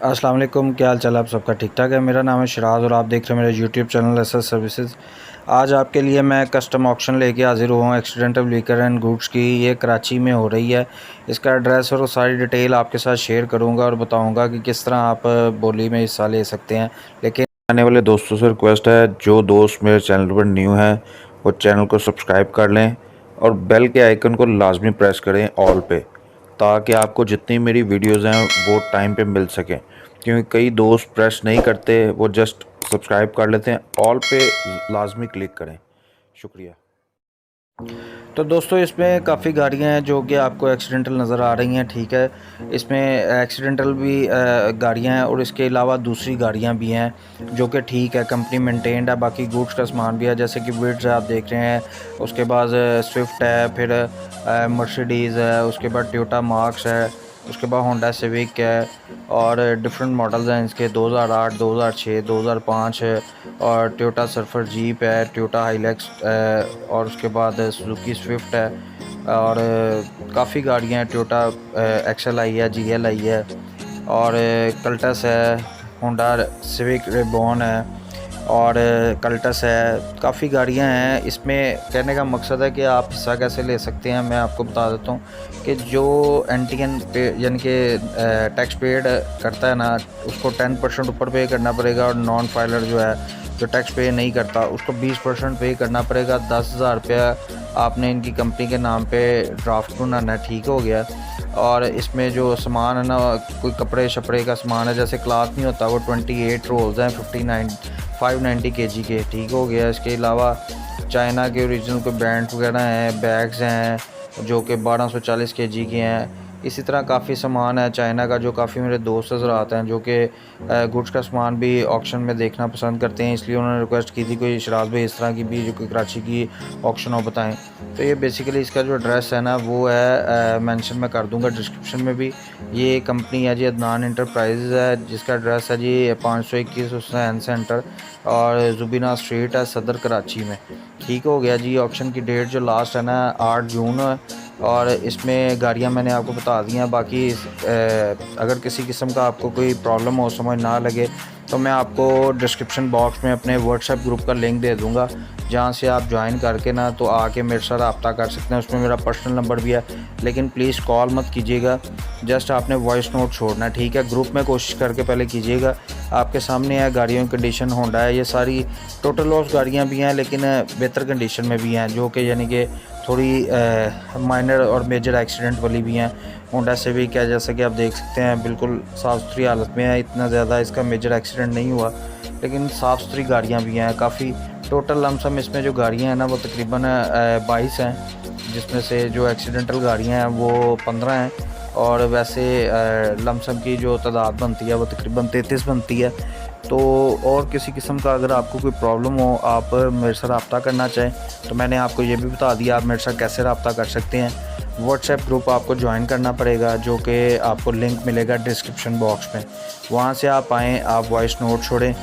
अस्सलाम वालेकुम, क्या हाल चाल आप सबका ठीक ठाक है। मेरा नाम है शिराज और आप देख रहे हैं मेरे यूट्यूब चैनल एसएस सर्विसेज। आज आपके लिए मैं कस्टम ऑक्शन लेके हाज़िर हुआ हूँ एक्सीडेंटल व्हीकल एंड गुड्स की। ये कराची में हो रही है। इसका एड्रेस और सारी डिटेल आपके साथ शेयर करूँगा और बताऊँगा कि किस तरह आप बोली में हिस्सा ले सकते हैं। लेकिन आने वाले दोस्तों से रिक्वेस्ट है, जो दोस्त मेरे चैनल पर न्यू हैं वो चैनल को सब्सक्राइब कर लें और बेल के आइकन को लाजमी प्रेस करें ऑल पे, ताकि आपको जितनी मेरी वीडियोज़ हैं वो टाइम पे मिल सकें। क्योंकि कई दोस्त प्रेस नहीं करते, वो जस्ट सब्सक्राइब कर लेते हैं। ऑल पे लाजमी क्लिक करें। शुक्रिया। तो दोस्तों, इसमें काफ़ी गाड़ियां हैं जो कि आपको एक्सीडेंटल नज़र आ रही हैं। ठीक है, इसमें एक्सीडेंटल भी गाड़ियां हैं और इसके अलावा दूसरी गाड़ियां भी हैं जो कि ठीक है, कंपनी मेंटेन्ड है। बाकी गुड्स का सामान भी है, जैसे कि विड्स आप देख रहे हैं। उसके बाद स्विफ्ट है, फिर मर्सिडीज़ है, उसके बाद टोयोटा मार्क्स है, उसके बाद होंडा सिविक है और डिफरेंट मॉडल्स हैं इसके 2008, 2006, 2005 और टोयोटा सर्फर जीप है, टोयोटा हाइलैक्स और उसके बाद सुजुकी स्विफ्ट है और काफ़ी गाड़ियाँ हैं। टोयोटा एक्सल आई है, जीएल आई है और कल्टस है, होंडा सिविक रिबॉन है और कल्टस है। काफ़ी गाड़ियां हैं। इसमें कहने का मकसद है कि आप हिस्सा कैसे ले सकते हैं। मैं आपको बता देता हूं कि जो एनटीएन पे यानी कि टैक्स पेड करता है ना, उसको 10% ऊपर पे करना पड़ेगा और नॉन फाइलर जो है, जो टैक्स पे नहीं करता, उसको 20% पे करना पड़ेगा। 10,000 रुपया आपने इनकी कंपनी के नाम पे ड्राफ्ट बनाना है। ठीक हो गया। और इसमें जो सामान है ना, कोई कपड़े शपड़े का सामान है, जैसे क्लॉथ नहीं होता, वो 28 रोल्स हैं 590 kg के। ठीक हो गया। इसके अलावा चाइना के ओरिजिनल कोई बैंड वगैरह हैं, बैग्स हैं जो कि 1240 kg के हैं। इसी तरह काफ़ी सामान है चाइना का, जो काफ़ी मेरे दोस्त हज़रात हैं जो कि गुड्स का सामान भी ऑक्शन में देखना पसंद करते हैं, इसलिए उन्होंने रिक्वेस्ट की थी कोई शराज भाई इस तरह की भी जो कि कराची की ऑक्शन हो बताएं। तो ये बेसिकली इसका जो एड्रेस है ना, वो है मेंशन मैं कर दूंगा डिस्क्रिप्शन में भी। ये कंपनी है जी अदनान इंटरप्राइजेज़ है, जिसका एड्रेस है जी 521 हुसैन सेंटर और जुबीना स्ट्रीट है, सदर कराची में। ठीक हो गया जी। ऑक्शन की डेट जो लास्ट है ना 8 जून है और इसमें गाड़ियां मैंने आपको बता दी हैं। बाकी अगर किसी किस्म का आपको कोई प्रॉब्लम हो, समझ ना लगे, तो मैं आपको डिस्क्रिप्शन बॉक्स में अपने व्हाट्सएप ग्रुप का लिंक दे दूंगा, जहां से आप ज्वाइन करके ना तो आके मेरे साथ रब्ता कर सकते हैं। उसमें मेरा पर्सनल नंबर भी है, लेकिन प्लीज़ कॉल मत कीजिएगा, जस्ट आपने वॉइस नोट छोड़ना है। ठीक है, ग्रुप में कोशिश करके पहले कीजिएगा। आपके सामने है गाड़ियों की कंडीशन, होंडा है, ये सारी टोटल लॉस गाड़ियाँ भी हैं, लेकिन बेहतर कंडीशन में भी हैं, जो कि यानी कि थोड़ी माइनर और मेजर एक्सीडेंट वाली भी हैं। होंडा सिविक है, जैसे कि आप देख सकते हैं, बिल्कुल साफ़ सुथरी हालत में है। इतना ज़्यादा इसका मेजर एक्सीडेंट नहीं हुआ, लेकिन साफ़ सुथरी गाड़ियाँ भी हैं काफ़ी। टोटल लमसम इसमें जो गाड़ियाँ हैं ना, वो तकरीबन 22 हैं, जिसमें से जो एक्सीडेंटल गाड़ियाँ हैं वो 15 हैं और वैसे लमसम की जो तादाद बनती है वो तकरीबन 33 बनती है। तो और किसी किस्म का अगर आपको कोई प्रॉब्लम हो, आप मेरे से रब्ता करना चाहें, तो मैंने आपको ये भी बता दिया आप मेरे साथ कैसे रब्ता कर सकते हैं। व्हाट्सएप ग्रुप आपको ज्वाइन करना पड़ेगा, जो कि आपको लिंक मिलेगा डिस्क्रिप्शन बॉक्स में। वहाँ से आप आएँ, आप वॉइस नोट छोड़ें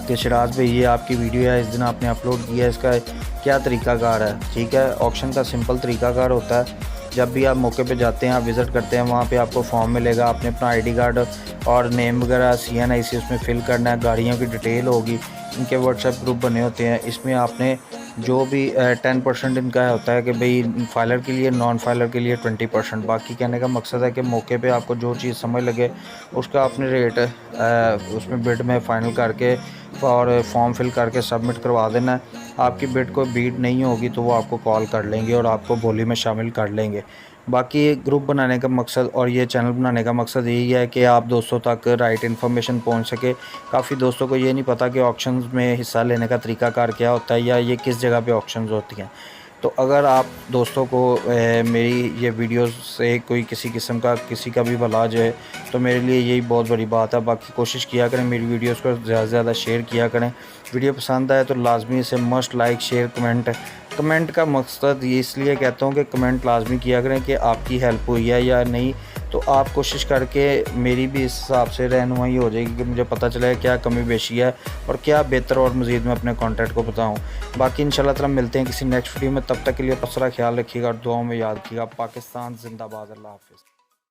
कि शिराज भाई ये आपकी वीडियो है, इस दिन आपने अपलोड किया है, इसका क्या तरीक़ाकार है। ठीक है, ऑक्शन का सिंपल तरीक़ाकार होता है। जब भी आप मौके पे जाते हैं, आप विज़िट करते हैं, वहाँ पे आपको फॉर्म मिलेगा, आपने अपना आईडी कार्ड और नेम वगैरह CNIC उसमें फ़िल करना है। गाड़ियों की डिटेल होगी, इनके व्हाट्सएप ग्रुप बने होते हैं। इसमें आपने जो भी 10% इनका होता है कि भाई फाइलर के लिए, नॉन फाइलर के लिए 20%। बाकी कहने का मकसद है कि मौके पे आपको जो चीज़ समझ लगे उसका आपने रेट उसमें बिड में फ़ाइनल करके और फॉर्म फिल करके सबमिट करवा देना है। आपकी बिड को बीट नहीं होगी तो वो आपको कॉल कर लेंगे और आपको बोली में शामिल कर लेंगे। बाकी ग्रुप बनाने का मकसद और ये चैनल बनाने का मकसद यही है कि आप दोस्तों तक राइट इन्फॉर्मेशन पहुंच सके। काफ़ी दोस्तों को ये नहीं पता कि ऑक्शंस में हिस्सा लेने का तरीकाकार क्या होता है या ये किस जगह पे ऑक्शंस होती हैं। तो अगर आप दोस्तों को मेरी ये वीडियोस से कोई किसी किस्म का किसी का भी भला जाए, तो मेरे लिए यही बहुत बड़ी बात है। बाकी कोशिश किया करें मेरी वीडियोस को ज़्यादा से ज़्यादा शेयर किया करें। वीडियो पसंद आए तो लाजमी इसे मस्ट लाइक शेयर कमेंट का मकसद ये इसलिए कहता हूँ कि कमेंट लाजमी किया करें कि आपकी हेल्प हुई है या नहीं। तो आप कोशिश करके मेरी भी इस हिसाब से रहनुमाई हो जाएगी कि मुझे पता चले क्या कमी बेशी है और क्या बेहतर और मज़ीद मैं अपने कॉन्टैक्ट को बताऊँ। बाकी इंशाल्लाह ताला मिलते हैं किसी नेक्स्ट वीडियो में। तब तक के लिए अपना ख्याल रखिएगा और दुआओं में याद रखिएगा। पाकिस्तान जिंदाबाद। अल्लाह हाफ़िज़।